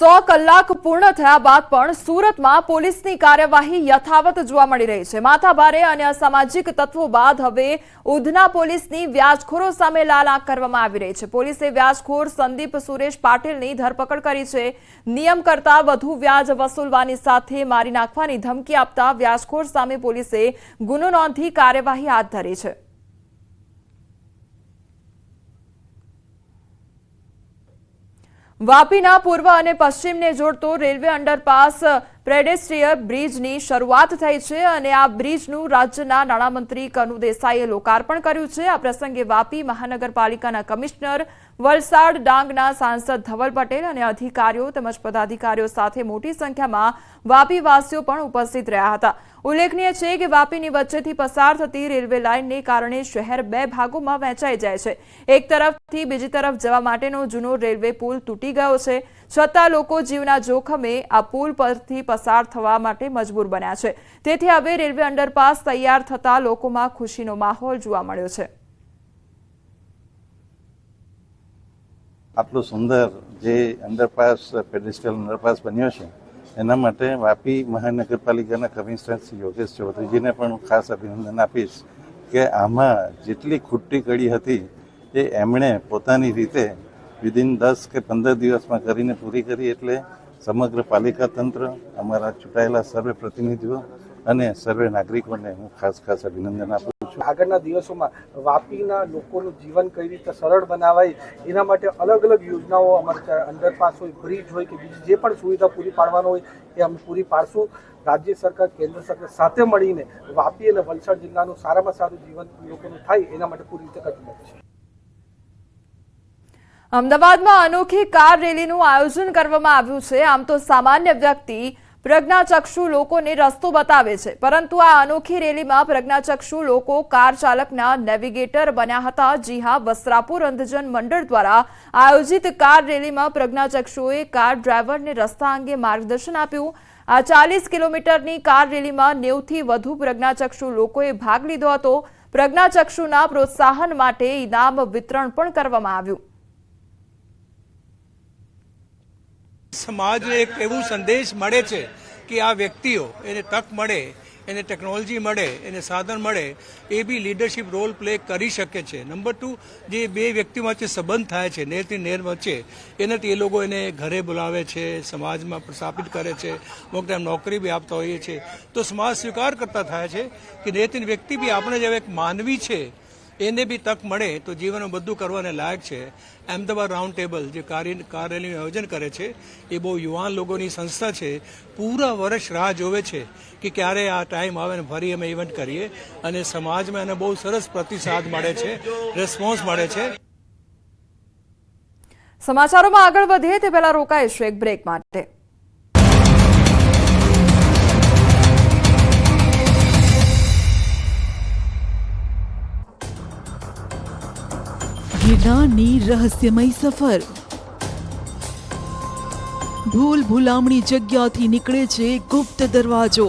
100 કલાક પૂર્ણ થયા બાદ પણ સુરતમાં પોલીસની કાર્યવાહી યથાવત જોવા મળી રહી છે। માથાભારે અને અસામાજિક તત્વો બાદ હવે ઉધના પોલીસની વ્યાજખોરો સામે લાલ આંખ કરવામાં આવી રહી છે। પોલીસે વ્યાજખોર સંદીપ સુરેશ પાટીલની ધરપકડ કરી છે। નિયમ કરતાં વધુ વ્યાજ વસૂલવાની સાથે મારી નાખવાની ધમકી આપતા વ્યાજખોર સામે પોલીસે ગુનો નોંધી કાર્યવાહી હાથ ધરી છે। વાપીના પૂર્વ અને પશ્ચિમને જોડતો રેલવે અંડરપાસ પેડેસ્ટ્રીયન બ્રિજની શરૂઆત થઈ છે અને આ બ્રિજનું રાજ્યના નાણામંત્રી કનુ દેસાઈએ લોકાર્પણ કર્યું છે। આ પ્રસંગે વાપી મહાનગરપાલિકાના કમિશનર, વલસાડ ડાંગના સાંસદ ધવલ પટેલ અને અધિકારીઓ તેમજ પદાધિકારીઓ સાથે મોટી સંખ્યામાં વાપીવાસીઓ પણ ઉપસ્થિત રહ્યા હતા। ઉલ્લેખનીય છે કે વાપીની વચ્ચેથી પસાર થતી રેલવે લાઇનને કારણે શહેર બે ભાગોમાં વહેંચાઈ જાય છે। એક તરફથી બીજી તરફ જવા માટેનો જૂનો રેલવે પુલ તૂટી ગયો છે, છતાં લોકો જીવના જોખમે આ પુલ પરથી પસાર થવા માટે મજબૂર બન્યા છે। તેથી હવે રેલવે અંડરપાસ તૈયાર થતા લોકોમાં ખુશીનો માહોલ જોવા મળ્યો છે। આટલું સુંદર જે અંડરપાસ પેડેસ્ટ્રીયલ અંડરપાસ બન્યો છે એના માટે વાપી મહાનગરપાલિકાના કમિશનર શ્રી યોગેશ ચૌધરીજીને પણ હું ખાસ અભિનંદન આપીશ કે આમાં જેટલી ખૂટતી કડી હતી એ એમણે પોતાની રીતે વિધિન 10 કે 15 દિવસમાં કરીને પૂરી કરી। એટલે સમગ્ર પાલિકા તંત્ર, અમારા ચૂંટાયેલા સર્વે પ્રતિનિધિઓ અને સર્વે નાગરિકોને હું ખાસ અભિનંદન આપું છું। આગળના દિવસોમાં વાપીના લોકોનું જીવન કઈ રીતે સરળ બનાવાય એના માટે અલગ અલગ યોજનાઓ અમારે અંડરપાસ હોય, બ્રિજ હોય કે બીજી જે પણ સુવિધા પૂરી પાડવાનો હોય એ અમે પૂરી પાડશું। રાજ્ય સરકાર, કેન્દ્ર સરકાર સાથે મળીને વાપી અને વલસાડ જિલ્લાનું સારામાં સારું જીવન લોકોનું થાય એના માટે પૂરી રીતે કટિબદ્ધ છે। અમદાવાદમાં અનોખી કાર રેલીનું આયોજન કરવામાં આવ્યું છે। આમ તો સામાન્ય વ્યક્તિ પ્રજ્ઞાચક્ષુ લોકોને રસ્તો બતાવે છે, પરંતુ આ અનોખી રેલીમાં પ્રજ્ઞાચક્ષુ લોકો કાર ચાલકના નેવિગેટર બન્યા હતા। જી હા, વસ્ત્રાપુર અંધજન મંડળ દ્વારા આયોજિત કાર રેલીમાં પ્રજ્ઞાચક્ષુઓએ કાર ડ્રાઈવરને રસ્તા અંગે માર્ગદર્શન આપ્યું। આ 40 કિલોમીટરની કાર રેલીમાં 90થી વધુ પ્રજ્ઞાચક્ષુ લોકોએ ભાગ લીધો હતો। પ્રજ્ઞાચક્ષુના પ્રોત્સાહન માટે ઇનામ વિતરણ પણ કરવામાં આવ્યું। સમાજને એક એવું સંદેશ મળે છે કે આ વ્યક્તિઓ એને તક મળે, એને ટેકનોલોજી મળે, એને સાધન મળે, એ બી લીડરશિપ રોલ પ્લે કરી શકે છે। નંબર 2, જે બે વ્યક્તિ વચ્ચે સંબંધ થાય છે, નેરથી નેર વચ્ચે, એનાથી એ લોકો એને ઘરે બોલાવે છે, સમાજમાં પ્રસ્થાપિત કરે છે, અમુક ટાઈમ નોકરી બી આપતા હોઈએ છીએ, તો સમાજ સ્વીકાર કરતા થાય છે કે નેરથી વ્યક્તિ બી આપણે જેવા એક માનવી છે એને બી તક મળે તો જીવનમાં બધું કરવાને લાયક છે। અમદાવાદ રાઉન્ડ ટેબલ જે કાર રેલીનું આયોજન કરે છે એ બહુ યુવાન લોકોની સંસ્થા છે। પૂરા વર્ષ રાહ જોવે છે કે ક્યારે આ ટાઈમ આવે ને ફરી અમે ઇવેન્ટ કરીએ અને સમાજમાં એને બહુ સરસ પ્રતિસાદ મળે છે, રિસ્પોન્સ મળે છે। સમાચારોમાં આગળ વધીએ તે પહેલા રોકાઈશું એક બ્રેક માટે। ગિરનારની રહસ્યમય સફર, ભૂલ ભૂલામણી જગ્યાથી નીકળે છે ગુપ્ત દરવાજો।